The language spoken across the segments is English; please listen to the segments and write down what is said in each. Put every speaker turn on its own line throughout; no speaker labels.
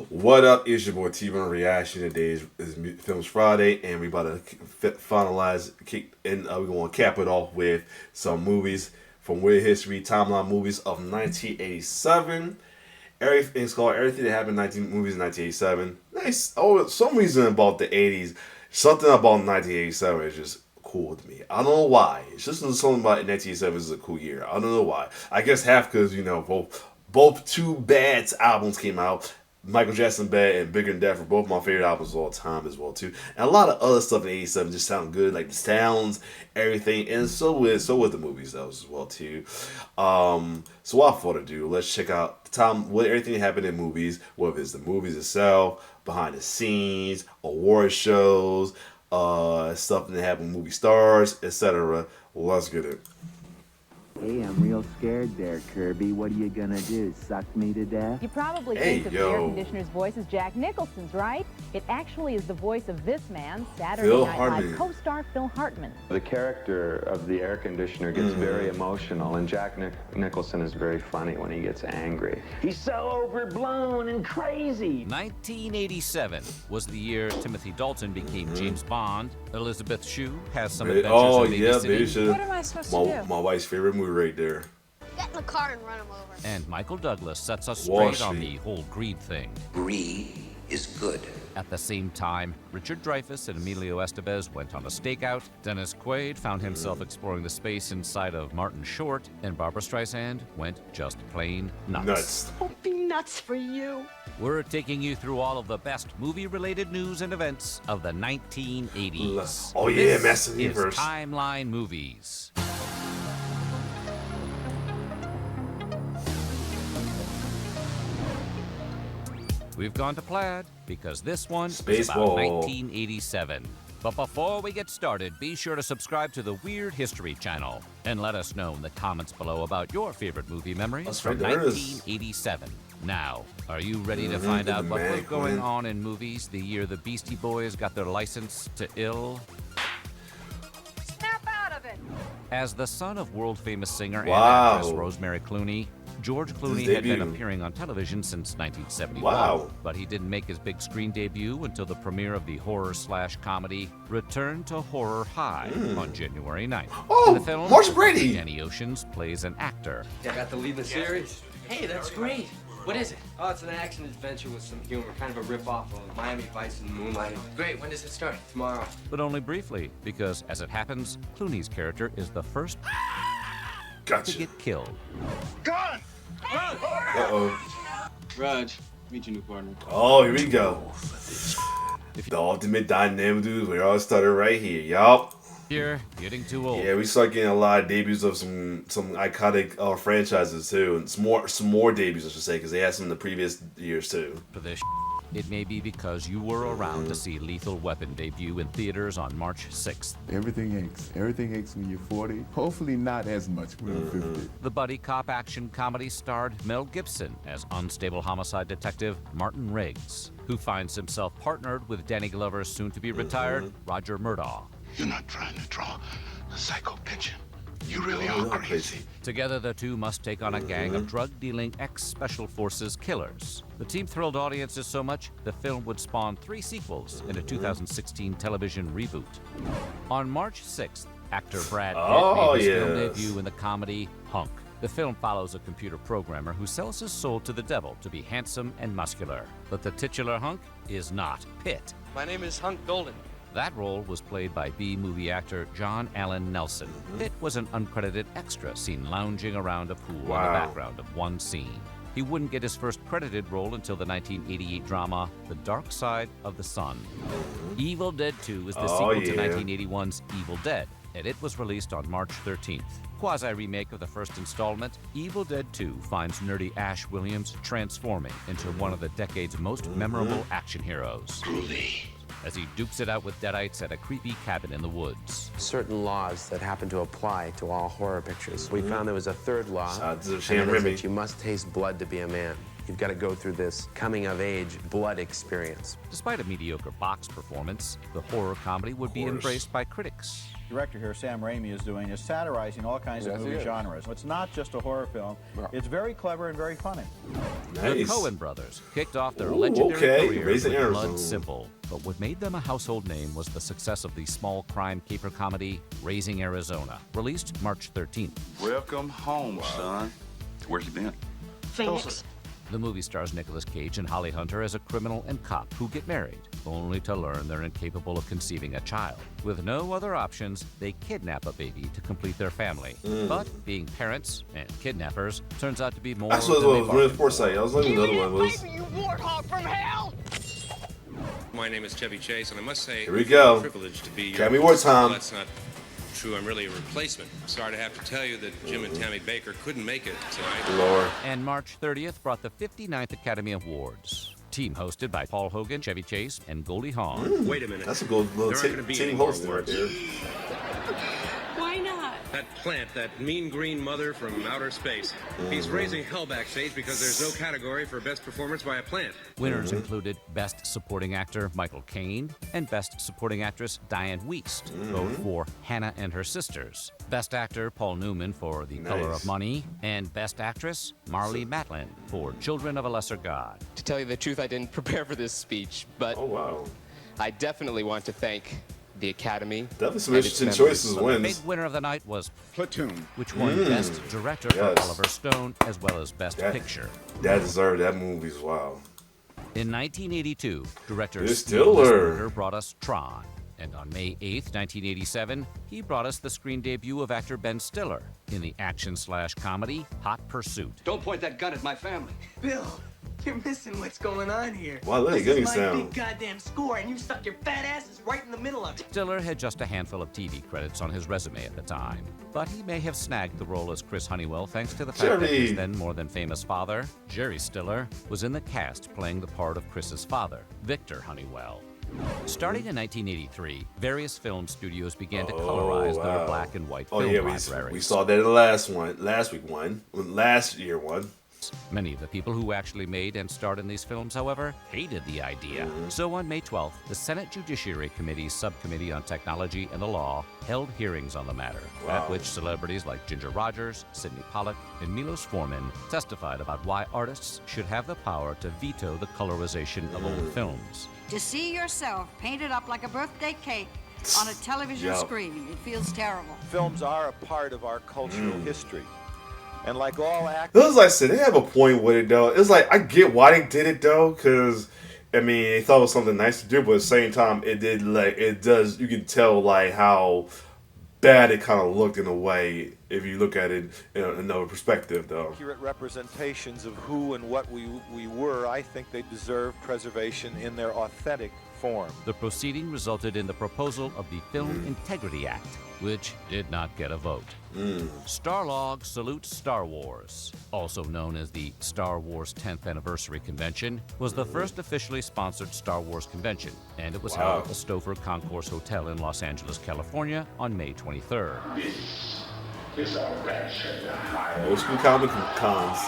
What up? It's your boy T-Bone Reaction. Today is Films Friday, and we about to finalize, we're going to cap it off with some movies from Weird History Timeline movies of 1987. Everything's called Everything That Happened in 19 movies in 1987. Nice. Oh, some reason about the 80s, something about 1987 is just cool to me. I don't know why. It's just something about 1987 is a cool year. I don't know why. I guess half because both two Bads albums came out. Michael Jackson Bad and Bigger Than That for both my favorite albums of all time as well too. And a lot of other stuff in '87 just sound good, like the sounds, everything, and so with the movies though as well too. So without further ado, let's check out the time what everything happened in movies, whether it's the movies itself, behind the scenes, award shows, stuff that happened with movie stars, etc. Let's get it.
Hey, I'm real scared there, Kirby. What are you gonna do, suck me to death?
You probably think that the air conditioner's voice is Jack Nicholson's, right? It actually is the voice of this man, Saturday Night Live co-star Phil Hartman.
The character of the air conditioner gets very emotional, and Jack Nicholson is very funny when he gets angry. He's so overblown and crazy.
1987 was the year Timothy Dalton became James Bond. Elizabeth Shue has some adventures in Baby City.
What am I supposed to do?
My wife's favorite movie right there.
Get in the car and run him over.
And Michael Douglas sets us straight on the whole greed thing.
Greed is good.
At the same time, Richard Dreyfuss and Emilio Estevez went on a stakeout, Dennis Quaid found himself exploring the space inside of Martin Short, and Barbra Streisand went just plain nuts.
Don't be nuts for you.
We're taking you through all of the best movie-related news and events of the 1980s.
Oh yeah,
This
Master
is
Universe.
Timeline Movies. We've gone to plaid because this one is about 1987. But before we get started, be sure to subscribe to the Weird History channel and let us know in the comments below about your favorite movie memories from 1987. Now, are you ready to find out what was going on in movies the year the Beastie Boys got their license to ill?
Snap out of it!
As the son of world-famous singer and actress Rosemary Clooney, George Clooney had been appearing on television since 1971, but he didn't make his big screen debut until the premiere of the horror/comedy Return to Horror High on January 9th. In the film,
Marcia Brady!
Danny Oceans plays an actor.
I got the lead in the series. Hey, that's great. What is it? Oh, it's an action adventure with some humor, kind of a rip-off of Miami Vice and Moonlighting. Great. When does it start? Tomorrow.
But only briefly, because as it happens, Clooney's character is the first to get killed.
Gun! Run!
Uh-oh.
Raj, meet your new partner.
Oh, here we go. The ultimate dynamic dudes. We all started right here. Yup.
You're getting too old.
Yeah, we start getting a lot of debuts of some iconic franchises too, and some more debuts I should say, because they had some in the previous years too.
For this, it may be because you were around to see Lethal Weapon debut in theaters on March 6th.
Everything aches. Everything aches when you're 40. Hopefully not as much when you're 50.
The buddy cop action comedy starred Mel Gibson as unstable homicide detective Martin Riggs, who finds himself partnered with Danny Glover's soon-to-be retired Roger Murdaugh.
You're not trying to draw a psycho picture. You really are crazy.
Together, the two must take on a gang of drug-dealing ex-Special Forces killers. The team thrilled audiences so much, the film would spawn 3 sequels in a 2016 television reboot. On March 6th, actor Brad Pitt made his film debut in the comedy Hunk. The film follows a computer programmer who sells his soul to the devil to be handsome and muscular. But the titular Hunk is not Pitt.
My name is Hunk Golden.
That role was played by B-movie actor John Allen Nelson. Pitt was an uncredited extra seen lounging around a pool in the background of one scene. He wouldn't get his first credited role until the 1988 drama The Dark Side of the Sun. Evil Dead 2 is the sequel to 1981's Evil Dead, and it was released on March 13th. Quasi-remake of the first installment, Evil Dead 2 finds nerdy Ash Williams transforming into one of the decade's most memorable action heroes. As he dukes it out with deadites at a creepy cabin in the woods.
Certain laws that happen to apply to all horror pictures. We found there was a third law,
and
that is that you must taste blood to be a man. You've got to go through this coming-of-age blood experience.
Despite a mediocre box performance, the horror comedy would be embraced by critics.
The director here, Sam Raimi, is doing is satirizing all kinds of movie genres. It's not just a horror film. It's very clever and very funny.
The Coen brothers kicked off their legendary career with Blood Simple, but what made them a household name was the success of the small crime caper comedy Raising Arizona, released March 13th.
Welcome home, son. Where's you been?
Phoenix.
The movie stars Nicolas Cage and Holly Hunter as a criminal and cop who get married, only to learn they're incapable of conceiving a child. With no other options, they kidnap a baby to complete their family. But being parents and kidnappers turns out to be more than they bargained for.
Foresight. I was looking at the other one.
You warthog from hell!
My name is Chevy Chase, and I must say,
Here we go.
it's a privilege to be
Academy Award time.
Well, that's not true. I'm really a replacement. Sorry to have to tell you that Jim and Tammy Baker couldn't make it tonight.
Lord.
And March 30th brought the 59th Academy Awards. Team hosted by Paul Hogan, Chevy Chase, and Goldie Hawn.
Wait a minute.
That's a good little team hosting right there.
Why not?
That plant, that mean green mother from outer space. He's raising hell backstage because there's no category for best performance by a plant.
Winners included Best Supporting Actor Michael Caine and Best Supporting Actress Diane Wiest, both for Hannah and Her Sisters. Best Actor Paul Newman for The Color of Money, and Best Actress Marlee Matlin for Children of a Lesser God.
To tell you the truth, I didn't prepare for this speech, but I definitely want to thank the Academy.
Definitely some interesting choices.
The big winner of the night was Platoon, which won Best Director for Oliver Stone as well as Best Picture.
That deserved that movie as well.
In 1982, director
Stiller
Stiller brought us Tron. And on May 8th, 1987, he brought us the screen debut of actor Ben Stiller in the action/comedy Hot Pursuit.
Don't point that gun at my family. Bill, you're missing what's going on here.
Wow, that
This is my
sound.
big goddamn score, and you stuck your fat asses right in the middle of it.
Stiller had just a handful of TV credits on his resume at the time, but he may have snagged the role as Chris Honeywell thanks to the fact that his then more than famous father, Jerry Stiller, was in the cast playing the part of Chris's father, Victor Honeywell. Starting in 1983, various film studios began to colorize their black and white film libraries.
We saw that in the last year one.
Many of the people who actually made and starred in these films, however, hated the idea. So on May 12th, the Senate Judiciary Committee's Subcommittee on Technology and the Law held hearings on the matter, at which celebrities like Ginger Rogers, Sidney Pollack, and Milos Forman testified about why artists should have the power to veto the colorization of old films.
To see yourself painted up like a birthday cake on a television screen, it feels terrible.
Films are a part of our cultural history. And like all
It was like I said, they have a point with it though. It's like I get why they did it though, because I mean they thought it was something nice to do, but at the same time you can tell like how bad it kind of looked in a way if you look at it in another perspective though.
Accurate representations of who and what we were, I think they deserve preservation in their authentic form.
The proceeding resulted in the proposal of the Film Integrity Act, which did not get a vote. Starlog salutes Star Wars, also known as the Star Wars 10th Anniversary Convention, was the first officially sponsored Star Wars convention, and it was held at the Stouffer Concourse Hotel in Los Angeles, California on May 23rd.
It's a wretched
Old school comic cons.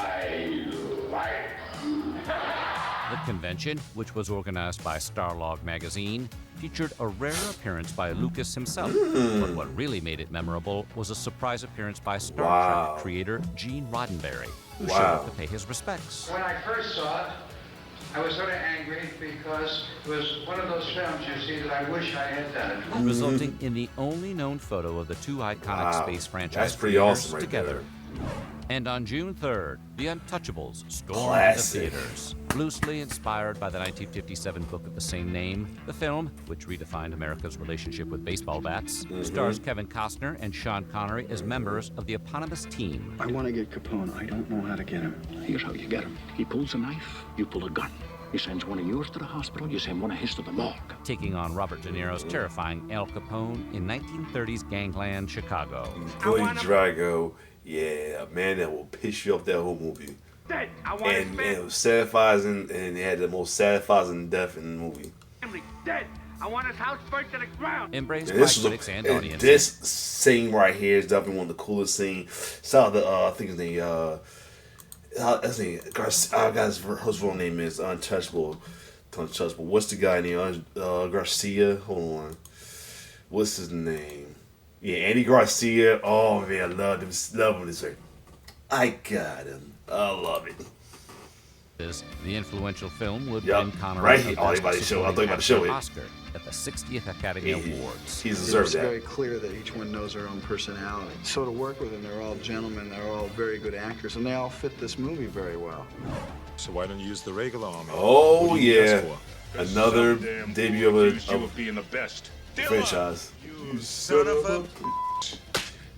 The convention, which was organized by Starlog magazine, featured a rare appearance by Lucas himself. But what really made it memorable was a surprise appearance by Star Trek creator Gene Roddenberry, who showed up to pay his respects.
When I first saw it, I was sort of angry because it was one of those films, you see, that I wish I had done it.
Resulting in the only known photo of the two iconic space franchise
That's pretty
creators
awesome right
together. And on June 3rd, The Untouchables stormed
Classic.
into theaters. Loosely inspired by the 1957 book of the same name, the film, which redefined America's relationship with baseball bats, stars Kevin Costner and Sean Connery as members of the eponymous team.
I want to get Capone. I don't know how to get him. Here's how you get him. He pulls a knife, you pull a gun. He sends one of yours to the hospital, you send one of his to the morgue.
Taking on Robert De Niro's terrifying Al Capone in 1930s gangland Chicago.
Billy Drago, yeah, a man that will piss you off that whole movie.
Dead. I want
And it was satisfying, and they had the most satisfying death in the movie.
family dead. I want his house burnt to the ground.
Embraced
And
by
this,
critics and
and
audiences.
this scene right here is definitely one of the coolest scenes. Saw the I think his name His name, his real name is Untouchable. What's the guy named Garcia? Hold on. What's his name? Yeah, Andy Garcia. Oh man, I love him. Love him. Say, I got him. I love it.
The influential film would
Yep.
win Connery
Right.
a
Oh,
Best
about to show. I thought you
Supporting
about to show
Actor
it.
Oscar at the 60th Academy Awards.
He deserves
It's
that.
very clear that each one knows their own personality. So to work with them, they're all gentlemen, they're all very good actors, and they all fit this movie very well.
So why don't you use the regular army?
Oh
What do you
yeah,
ask for?
another debut of a
being the best.
franchise.
You son of a...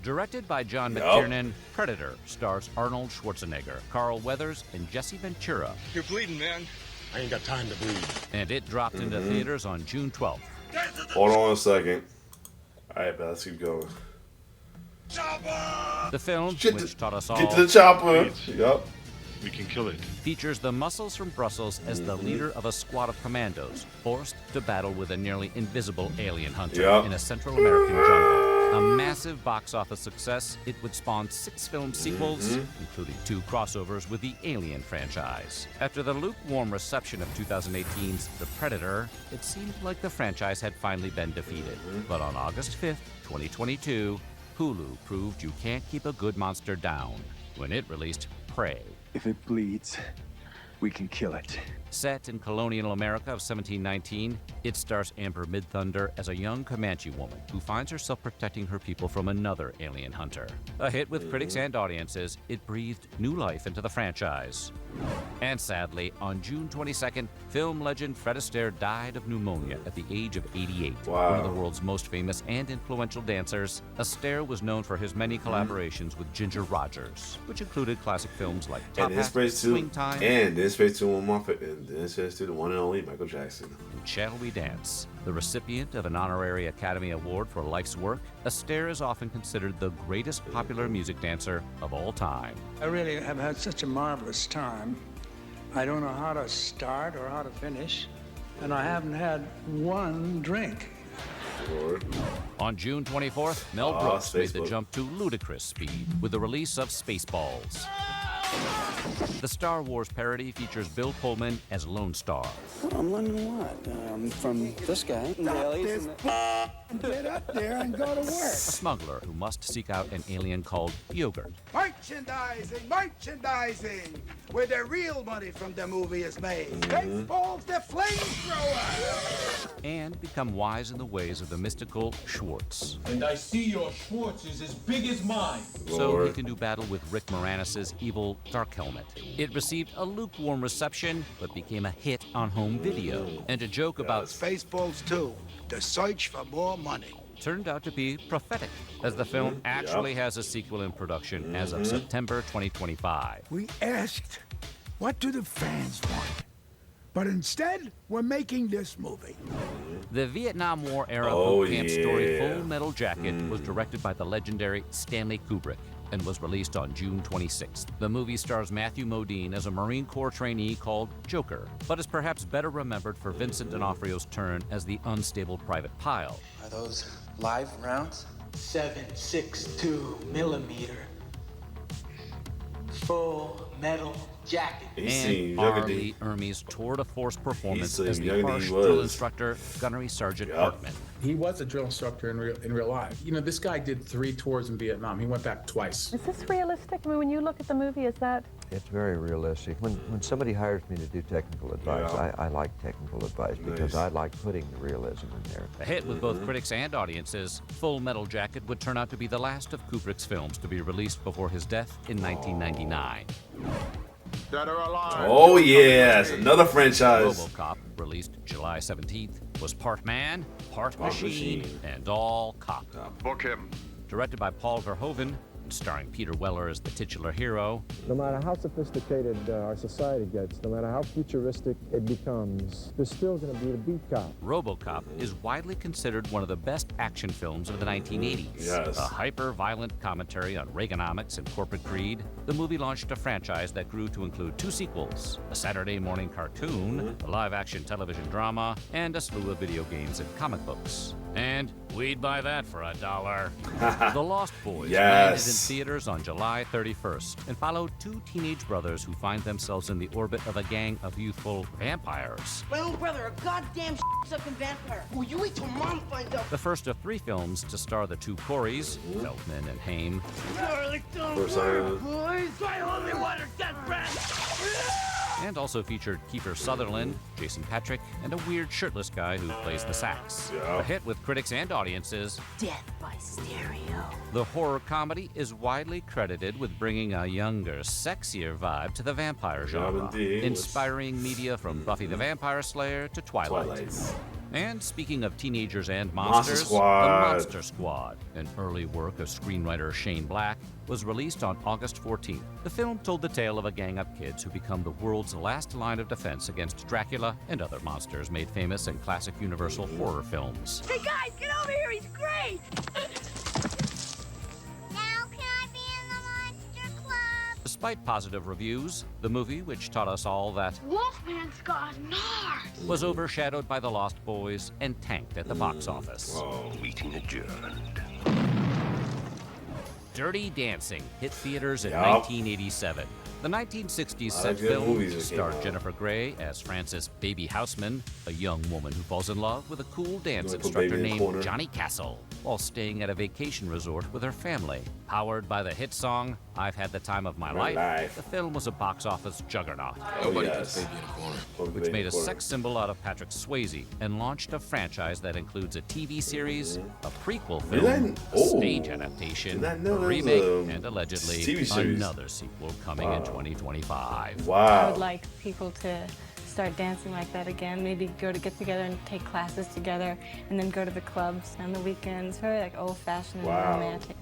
Directed by John
Yup.
McTiernan, Predator stars Arnold Schwarzenegger, Carl Weathers, and Jesse Ventura.
You're bleeding, man. I ain't got time to bleed.
And it dropped into theaters on June 12th.
Hold on a second. All right, let's keep going.
The film, which taught us all
Get to the chopper. Yup.
We can kill it.
features the Muscles from Brussels as the leader of a squad of commandos, forced to battle with a nearly invisible alien hunter
Yep.
in a Central American jungle. A massive box office success, it would spawn 6 film sequels, including 2 crossovers with the Alien franchise. After the lukewarm reception of 2018's The Predator, it seemed like the franchise had finally been defeated. But on August 5th, 2022, Hulu proved you can't keep a good monster down when it released Prey.
If it bleeds, we can kill it.
Set in colonial America of 1719, it stars Amber Midthunder as a young Comanche woman who finds herself protecting her people from another alien hunter. A hit with critics and audiences, it breathed new life into the franchise. And sadly, on June 22nd, film legend Fred Astaire died of pneumonia at the age of 88.
Wow.
One of the world's most famous and influential dancers, Astaire was known for his many collaborations with Ginger Rogers, which included classic films like Top
And
Hat,
inspiration
Swing
to
Time,
and inspiration to one of my and inspiration to the one and only Michael Jackson.
and Shall We Dance. The recipient of an honorary Academy Award for life's work, Astaire is often considered the greatest popular music dancer of all time.
I really have had such a marvelous time. I don't know how to start or how to finish, and I haven't had one drink.
On June 24th, Mel
Ah,
Brooks made the
Spaceballs.
jump to ludicrous speed with the release of Spaceballs. The Star Wars parody features Bill Pullman as Lone Star.
I'm learning what? From this guy.
Get up there and go to
A
work.
smuggler who must seek out an alien called Yogurt.
Merchandising, where the real money from the movie is made. Spaceballs the flamethrower.
And become wise in the ways of the mystical Schwartz.
And I see your Schwartz is as big as mine.
So he can do battle with Rick Moranis' evil Dark Helmet. It received a lukewarm reception, but became a hit on home video. And a joke about
Spaceballs 2, the search for more money.
turned out to be prophetic, as the film actually has a sequel in production as of September 2025.
We asked, what do the fans want? But instead, we're making this movie.
The Vietnam War era
Oh,
boot camp story
yeah.
Full Metal Jacket was directed by the legendary Stanley Kubrick and was released on June 26th. The movie stars Matthew Modine as a Marine Corps trainee called Joker, but is perhaps better remembered for Vincent D'Onofrio's turn as the unstable Private Pile.
Are those live rounds?
7.62 millimeter. Full metal jacket.
And R. Lee Ermey's tour de force performance as the harsh drill instructor, Gunnery Sergeant Hartman.
He was a drill instructor in real life. You know, this guy did 3 tours in Vietnam. He went back twice.
Is this realistic? I mean, when you look at the movie, is that...
It's very realistic. When somebody hires me to do technical advice, I like technical advice because I like putting the realism in there.
A hit with both critics and audiences, Full Metal Jacket would turn out to be the last of Kubrick's films to be released before his death in 1999.
Dead or alive. Oh yes, another franchise.
RoboCop, released July 17th, was part man, part machine, and all cop.
Book him.
Directed by Paul Verhoeven, and starring Peter Weller as the titular hero,
No matter how sophisticated our society gets, no matter how futuristic it becomes, there's still going to be the beat cop.
RoboCop is widely considered one of the best action films of the 1980s.
Yes.
A hyper-violent commentary on Reaganomics and corporate greed, the movie launched a franchise that grew to include 2 sequels, a Saturday morning cartoon, a live-action television drama, and a slew of video games and comic books. And we'd buy that for $1. The Lost Boys
Yes.
landed in theaters on July 31st and followed two teenage brothers who find themselves in the orbit of a gang of youthful vampires.
My little brother, a goddamn sucking vampire. Will you wait till Mom finds out?
The first of 3 films to star the two Coreys, Feldman and Haim.
Charlie, don't worry, boys. I only want her dead breath.
And also featured Kiefer Sutherland, Jason Patric, and a weird shirtless guy who plays the sax. A hit with critics and audiences.
Death by stereo.
The horror comedy is widely credited with bringing a younger, sexier vibe to the vampire genre, inspiring media from Buffy the Vampire Slayer to Twilight. And speaking of teenagers and monsters, The Monster Squad, an early work of screenwriter Shane Black, was released on August 14th. The film told the tale of a gang of kids who become the world's last line of defense against Dracula and other monsters made famous in classic Universal horror films.
Hey guys, get over here, he's great!
Despite positive reviews, the movie, which taught us all that
Wolfman's got nards,
was overshadowed by The Lost Boys and tanked at the box office.
Meeting adjourned.
Dirty Dancing hit theaters in 1987. The 1960s set film starred Jennifer Grey as Frances Baby Houseman, a young woman who falls in love with a cool dance instructor named Johnny Castle while staying at a vacation resort with her family. Powered by the hit song I've Had the Time of My Life, the film was a box office juggernaut.
Nobody puts baby in a corner.
Which made a sex symbol out of Patrick Swayze and launched a franchise that includes a TV series, a prequel film, a stage adaptation, a remake, and allegedly another sequel coming in 2025.
I would like people to start dancing like that again. Maybe get together and take classes together, and then go to the clubs on the weekends. Very like old-fashioned and romantic.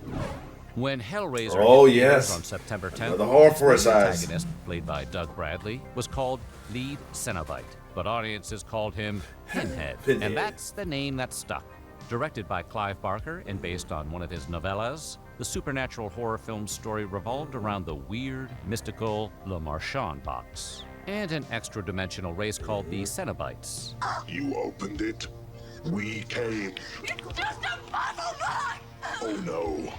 When Hellraiser hit theaters on September 10th,
the horror for
its
his eyes.
protagonist, played by Doug Bradley, was called Lead Cenobite, but audiences called him Pinhead, and that's the name that stuck. Directed by Clive Barker and based on one of his novellas, the supernatural horror film's story revolved around the weird, mystical Le Marchand box and an extra-dimensional race called the Cenobites.
You opened it. We came.
It's just a puzzle box!
Oh no.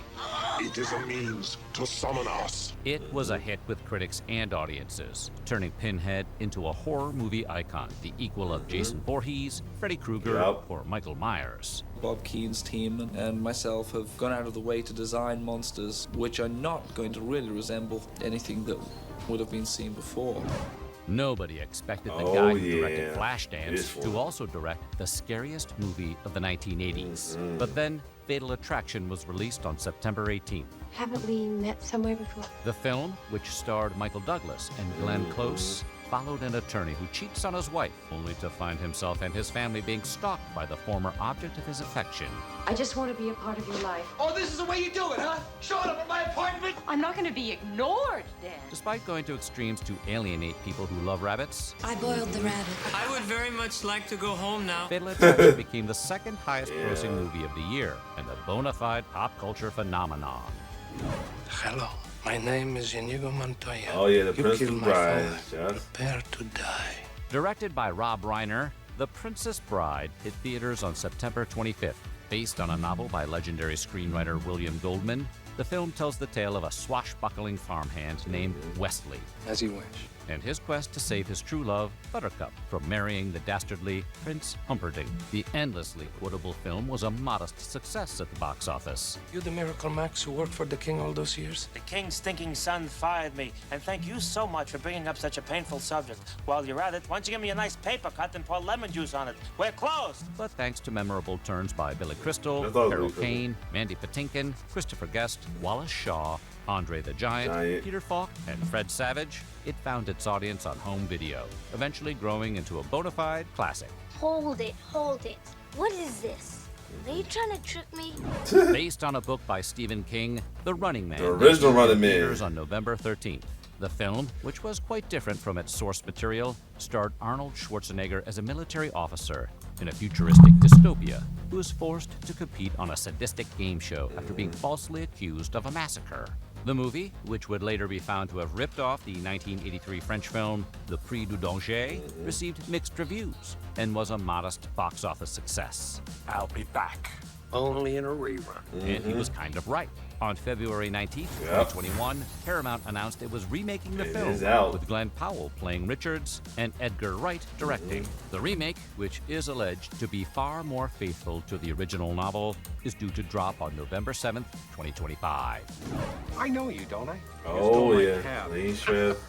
It is a means to summon us.
It was a hit with critics and audiences, turning Pinhead into a horror movie icon, the equal of Jason Voorhees, Freddy Krueger, or Michael Myers.
Bob Keane's team and myself have gone out of the way to design monsters which are not going to really resemble anything that would have been seen before.
Nobody expected the guy who directed Flashdance to also direct the scariest movie of the 1980s. But then, Fatal Attraction was released on September 18th.
Haven't we met somewhere before?
The film, which starred Michael Douglas and Glenn Close, followed an attorney who cheats on his wife, only to find himself and his family being stalked by the former object of his affection.
I just want to be a part of your life.
Oh, this is the way you do it, huh? Showing up at my apartment?
I'm not going to be ignored, Dad.
Despite going to extremes to alienate people who love rabbits,
I boiled the rabbit.
I would very much like to go home now.
Fatal Attraction became the second highest grossing movie of the year and a bona fide pop culture phenomenon.
Hello. My name is Inigo Montoya.
Oh yeah, the
You
Princess
killed my
Bride.
father. Prepare to die.
Directed by Rob Reiner, The Princess Bride hit theaters on September 25th. Based on a novel by legendary screenwriter William Goldman, the film tells the tale of a swashbuckling farmhand named Wesley.
As you wish.
And his quest to save his true love, Buttercup, from marrying the dastardly Prince Humperdinck. The endlessly quotable film was a modest success at the box office.
You the Miracle Max who worked for the king all those years?
The king's stinking son fired me, and thank you so much for bringing up such a painful subject. While you're at it, why don't you give me a nice paper cut and pour lemon juice on it? We're closed!
But thanks to memorable turns by Billy Crystal,
I thought it
Carol
was cool.
Kane, Mandy Patinkin, Christopher Guest, Wallace Shaw, Andre the Giant, Peter Falk, and Fred Savage, it found its audience on home video, eventually growing into a bona fide classic.
Hold it, hold it. What is this? Are you trying to trick me?
Based on a book by Stephen King, The Running Man.
The original Running Man.
Theaters on November 13th. The film, which was quite different from its source material, starred Arnold Schwarzenegger as a military officer in a futuristic dystopia who is forced to compete on a sadistic game show after being falsely accused of a massacre. The movie, which would later be found to have ripped off the 1983 French film The Prix du Danger, received mixed reviews and was a modest box office success.
I'll be back. Only in a rerun.
And he was kind of right. On February 19th, 2021, Paramount announced it was remaking the film, with Glenn Powell playing Richards and Edgar Wright directing. The remake, which is alleged to be far more faithful to the original novel, is due to drop on November 7th, 2025.
I know you, don't I?
Oh, yeah. Lee Shrift.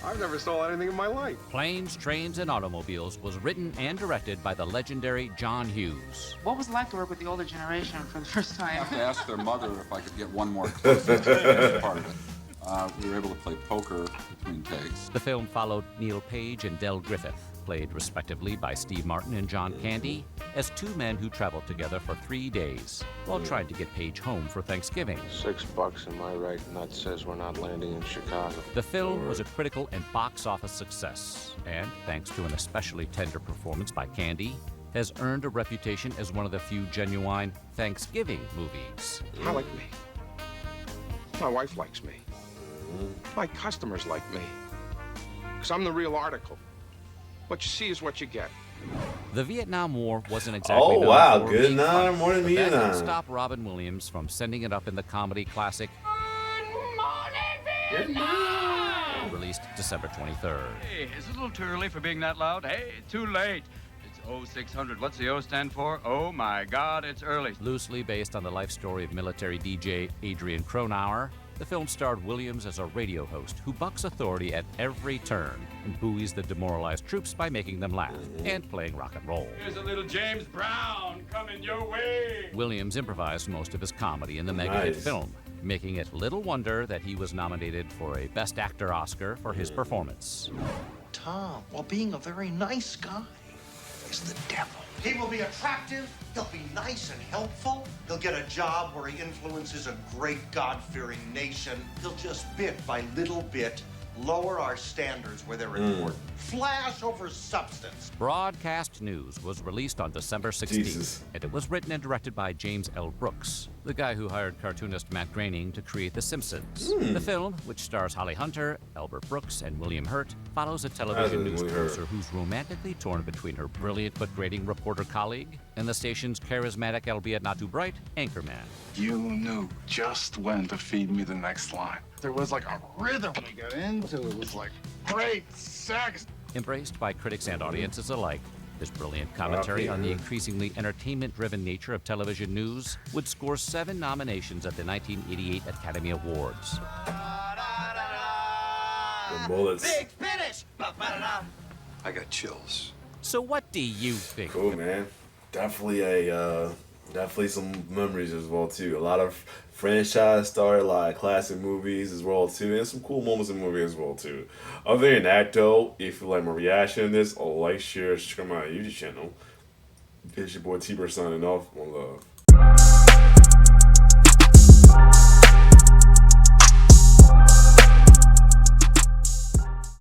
I've never stolen anything in my life.
Planes, Trains, and Automobiles was written and directed by the legendary John Hughes.
What was it like to work with the older generation for the first time?
I have to ask their mother if I could get one more clip. That's part of it. We were able to play poker between takes.
The film followed Neil Page and Del Griffith, played respectively by Steve Martin and John Candy, as two men who traveled together for 3 days while trying to get Page home for Thanksgiving.
$6 in my right nut says we're not landing in Chicago.
The film was a critical and box office success, and thanks to an especially tender performance by Candy, has earned a reputation as one of the few genuine Thanksgiving movies.
I like me. My wife likes me. My customers like me. Because I'm the real article. What you see is what you get.
The Vietnam War wasn't exactly known for
good
being
night,
fun,
morning,
but that didn't
Vietnam.
stop Robin Williams from sending it up in the comedy classic released December 23rd.
Hey, is it a little too early for being that loud? Hey, too late. It's 0600. What's the O stand for? Oh my God, it's early.
Loosely based on the life story of military DJ Adrian Cronauer, the film starred Williams as a radio host who bucks authority at every turn and buoys the demoralized troops by making them laugh and playing rock and roll.
Here's a little James Brown coming your way.
Williams improvised most of his comedy in the mega-hit film, making it little wonder that he was nominated for a Best Actor Oscar for his performance.
Tom, while being a very nice guy, is the devil. He will be attractive, he'll be nice and helpful, he'll get a job where he influences a great God-fearing nation. He'll just bit by little bit lower our standards where they're important. Flash over substance.
Broadcast News was released on December 16th, and it was written and directed by James L. Brooks, the guy who hired cartoonist Matt Groening to create The Simpsons. The film, which stars Holly Hunter, Albert Brooks, and William Hurt, follows a television news producer who's romantically torn between her brilliant but grating reporter colleague and the station's charismatic, albeit not too bright, anchorman.
You knew just when to feed me the next line. There was like a rhythm we got into. It was like great sex.
Embraced by critics and audiences alike, his brilliant commentary on the increasingly entertainment-driven nature of television news would score 7 nominations at the 1988 Academy Awards.
The bullets.
Big finish!
I got chills.
So what do you think?
Cool, man. Definitely some memories as well too. A lot of franchise started, a lot of classic movies as well too, and some cool moments in the movie as well too. Other than that though, if you like my reaction to this, like, share, subscribe to my YouTube channel. It's your boy T-Bird signing off. One love.